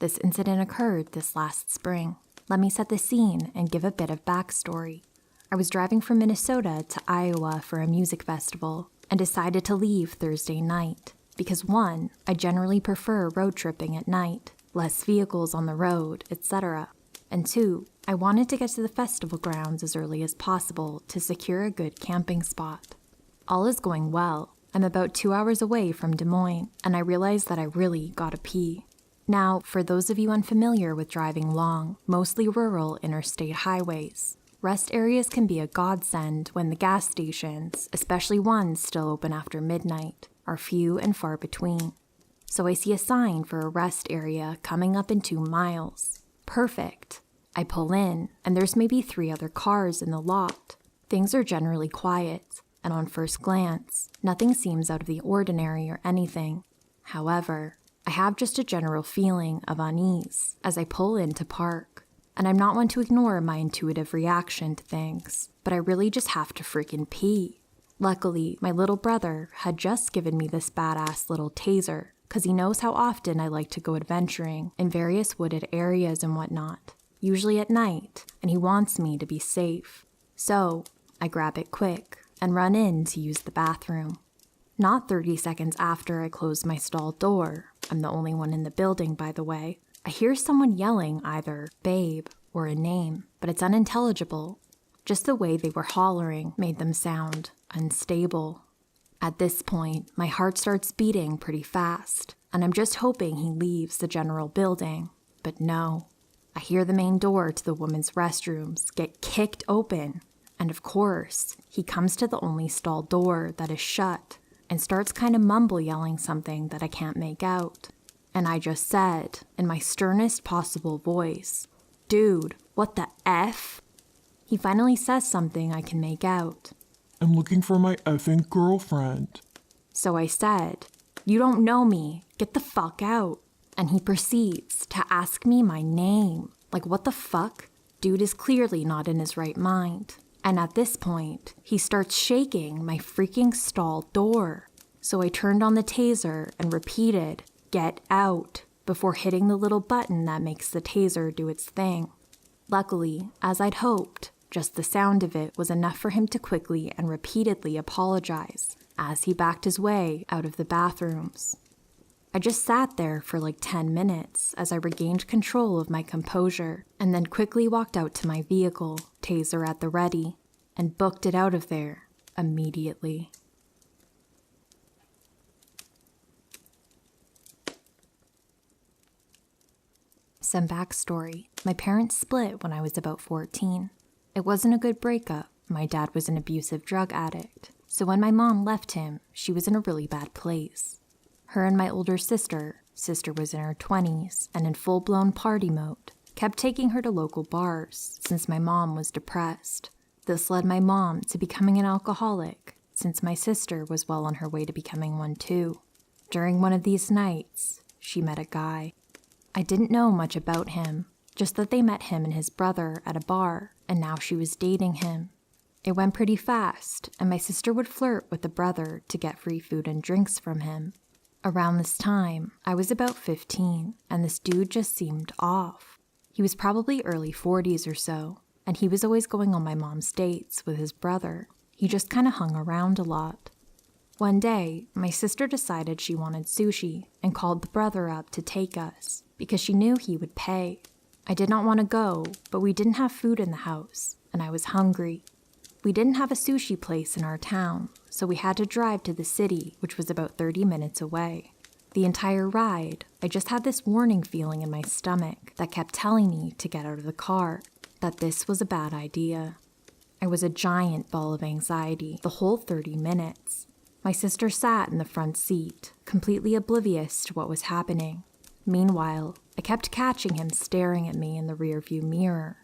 This incident occurred this last spring. Let me set the scene and give a bit of backstory. I was driving from Minnesota to Iowa for a music festival and decided to leave Thursday night because 1, I generally prefer road tripping at night, less vehicles on the road, etc. And 2, I wanted to get to the festival grounds as early as possible to secure a good camping spot. All is going well. I'm about 2 hours away from Des Moines, and I realize that I really gotta pee. Now, for those of you unfamiliar with driving long, mostly rural interstate highways, rest areas can be a godsend when the gas stations, especially ones still open after midnight, are few and far between. So I see a sign for a rest area coming up in 2 miles. Perfect. I pull in, and there's maybe 3 other cars in the lot. Things are generally quiet, and on first glance, nothing seems out of the ordinary or anything. However, I have just a general feeling of unease as I pull in to park, and I'm not one to ignore my intuitive reaction to things, but I really just have to freaking pee. Luckily, my little brother had just given me this badass little taser, cause he knows how often I like to go adventuring in various wooded areas and whatnot, usually at night, and he wants me to be safe. So, I grab it quick and run in to use the bathroom. Not 30 seconds after I close my stall door, I'm the only one in the building, by the way, I hear someone yelling either babe or a name, but it's unintelligible. Just the way they were hollering made them sound unstable. At this point, my heart starts beating pretty fast, and I'm just hoping he leaves the general building, but no. I hear the main door to the women's restrooms get kicked open, and of course, he comes to the only stall door that is shut and starts kind of mumble yelling something that I can't make out. And I just said, in my sternest possible voice, "Dude, what the F?" He finally says something I can make out. "I'm looking for my effing girlfriend." So I said, "You don't know me, get the fuck out." And he proceeds to ask me my name. Like, what the fuck? Dude is clearly not in his right mind. And at this point, he starts shaking my freaking stall door. So I turned on the taser and repeated, "Get out," before hitting the little button that makes the taser do its thing. Luckily, as I'd hoped, just the sound of it was enough for him to quickly and repeatedly apologize as he backed his way out of the bathrooms. I just sat there for like 10 minutes as I regained control of my composure and then quickly walked out to my vehicle, taser at the ready, and booked it out of there immediately. Some backstory. My parents split when I was about 14. It wasn't a good breakup. My dad was an abusive drug addict, so when my mom left him, she was in a really bad place. Her and my older sister was in her 20s and in full-blown party mode, kept taking her to local bars since my mom was depressed. This led my mom to becoming an alcoholic, since my sister was well on her way to becoming one too. During one of these nights, she met a guy. I didn't know much about him, just that they met him and his brother at a bar, and now she was dating him. It went pretty fast, and my sister would flirt with the brother to get free food and drinks from him. Around this time, I was about 15, and this dude just seemed off. He was probably early 40s or so, and he was always going on my mom's dates with his brother. He just kind of hung around a lot. One day, my sister decided she wanted sushi and called the brother up to take us because she knew he would pay. I did not want to go, but we didn't have food in the house, and I was hungry. We didn't have a sushi place in our town, so we had to drive to the city, which was about 30 minutes away. The entire ride, I just had this warning feeling in my stomach that kept telling me to get out of the car, that this was a bad idea. I was a giant ball of anxiety the whole 30 minutes. My sister sat in the front seat, completely oblivious to what was happening. Meanwhile, I kept catching him staring at me in the rearview mirror.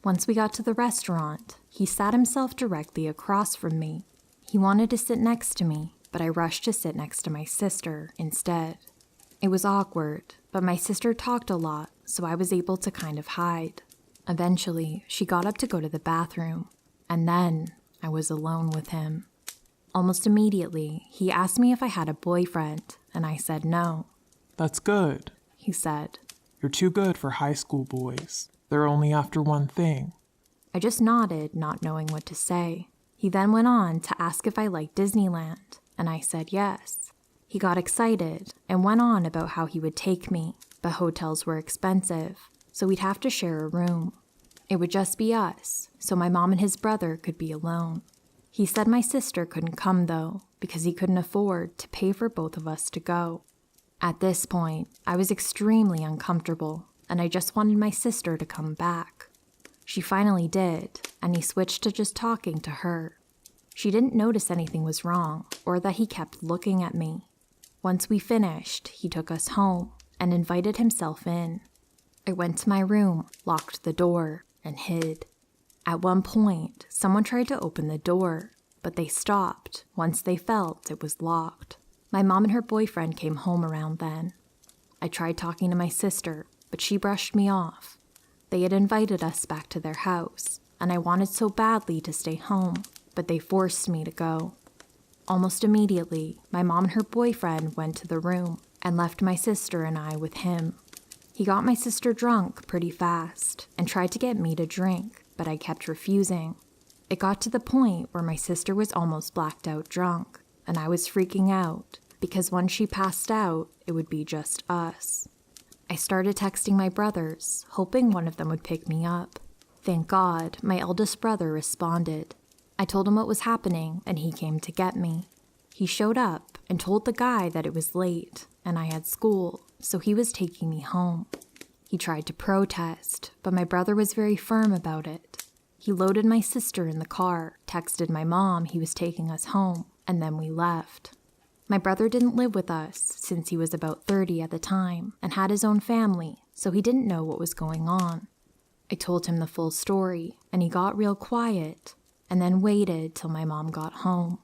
Once we got to the restaurant, he sat himself directly across from me. He wanted to sit next to me, but I rushed to sit next to my sister instead. It was awkward, but my sister talked a lot, so I was able to kind of hide. Eventually, she got up to go to the bathroom, and then I was alone with him. Almost immediately, he asked me if I had a boyfriend, and I said no. "That's good," he said. You're too good for high school boys. They're only after one thing. I just nodded, not knowing what to say. He then went on to ask if I liked Disneyland, and I said yes. He got excited and went on about how he would take me, but hotels were expensive, so we'd have to share a room. It would just be us, so my mom and his brother could be alone. He said my sister couldn't come though, because he couldn't afford to pay for both of us to go. At this point, I was extremely uncomfortable, and I just wanted my sister to come back. She finally did, and he switched to just talking to her. She didn't notice anything was wrong, or that he kept looking at me. Once we finished, he took us home and invited himself in. I went to my room, locked the door, and hid. At one point, someone tried to open the door, but they stopped once they felt it was locked. My mom and her boyfriend came home around then. I tried talking to my sister, but she brushed me off. They had invited us back to their house, and I wanted so badly to stay home, but they forced me to go. Almost immediately, my mom and her boyfriend went to the room and left my sister and I with him. He got my sister drunk pretty fast and tried to get me to drink, but I kept refusing. It got to the point where my sister was almost blacked out drunk, and I was freaking out because once she passed out, it would be just us. I started texting my brothers, hoping one of them would pick me up. Thank God, my eldest brother responded. I told him what was happening, and he came to get me. He showed up and told the guy that it was late, and I had school, so he was taking me home. He tried to protest, but my brother was very firm about it. He loaded my sister in the car, texted my mom he was taking us home, and then we left. My brother didn't live with us since he was about 30 at the time and had his own family, so he didn't know what was going on. I told him the full story, and he got real quiet, and then waited till my mom got home.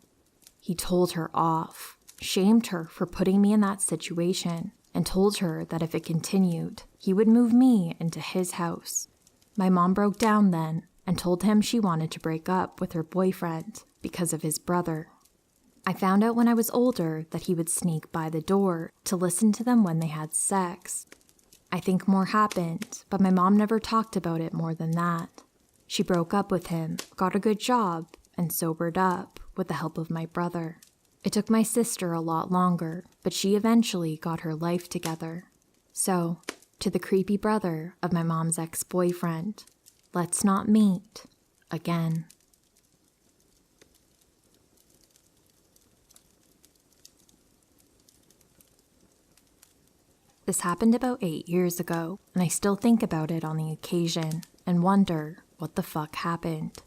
He told her off, shamed her for putting me in that situation, and told her that if it continued, he would move me into his house. My mom broke down then and told him she wanted to break up with her boyfriend because of his brother. I found out when I was older that he would sneak by the door to listen to them when they had sex. I think more happened, but my mom never talked about it more than that. She broke up with him, got a good job, and sobered up with the help of my brother. It took my sister a lot longer, but she eventually got her life together. So, to the creepy brother of my mom's ex-boyfriend, let's not meet again. This happened about 8 years ago, and I still think about it on the occasion and wonder what the fuck happened.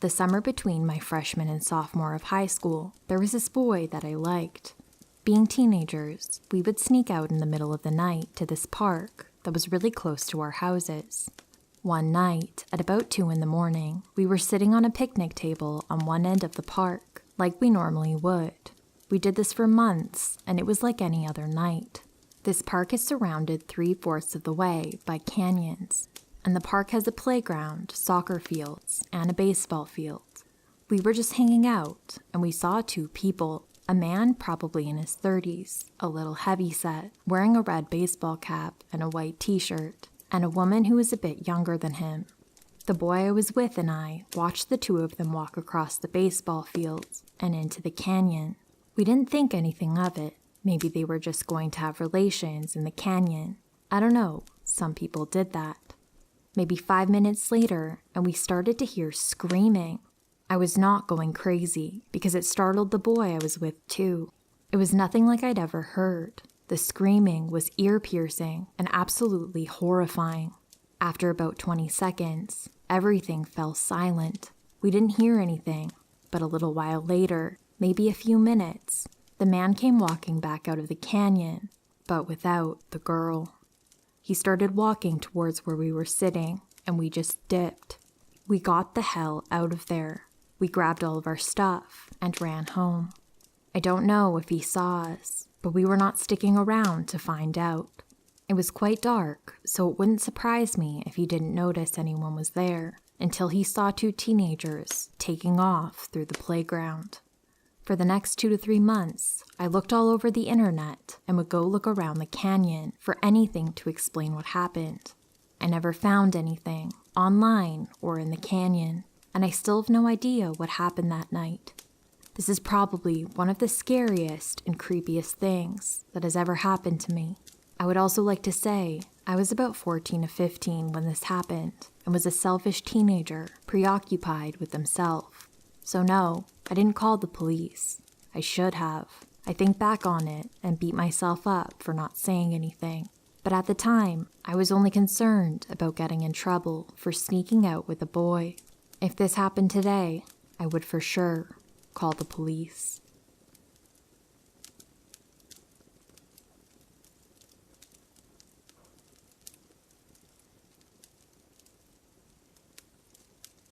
The summer between my freshman and sophomore of high school, there was this boy that I liked. Being teenagers, we would sneak out in the middle of the night to this park that was really close to our houses. One night, at about 2 a.m, we were sitting on a picnic table on one end of the park, like we normally would. We did this for months, and it was like any other night. This park is surrounded 3/4 of the way by canyons, and the park has a playground, soccer fields, and a baseball field. We were just hanging out, and we saw 2 people, a man probably in his 30s, a little heavyset, wearing a red baseball cap and a white t-shirt, and a woman who was a bit younger than him. The boy I was with and I watched the 2 of them walk across the baseball fields and into the canyon. We didn't think anything of it. Maybe they were just going to have relations in the canyon. I don't know, some people did that. Maybe 5 minutes later, and we started to hear screaming. I was not going crazy, because it startled the boy I was with too. It was nothing like I'd ever heard. The screaming was ear-piercing and absolutely horrifying. After about 20 seconds, everything fell silent. We didn't hear anything, but a little while later, maybe a few minutes, the man came walking back out of the canyon, but without the girl. He started walking towards where we were sitting, and we just dipped. We got the hell out of there. We grabbed all of our stuff and ran home. I don't know if he saw us, but we were not sticking around to find out. It was quite dark, so it wouldn't surprise me if he didn't notice anyone was there until he saw 2 teenagers taking off through the playground. For the next 2 to 3 months, I looked all over the internet and would go look around the canyon for anything to explain what happened. I never found anything, online or in the canyon, and I still have no idea what happened that night. This is probably one of the scariest and creepiest things that has ever happened to me. I would also like to say I was about 14 to 15 when this happened and was a selfish teenager preoccupied with himself. So no, I didn't call the police. I should have. I think back on it and beat myself up for not saying anything. But at the time, I was only concerned about getting in trouble for sneaking out with a boy. If this happened today, I would for sure call the police.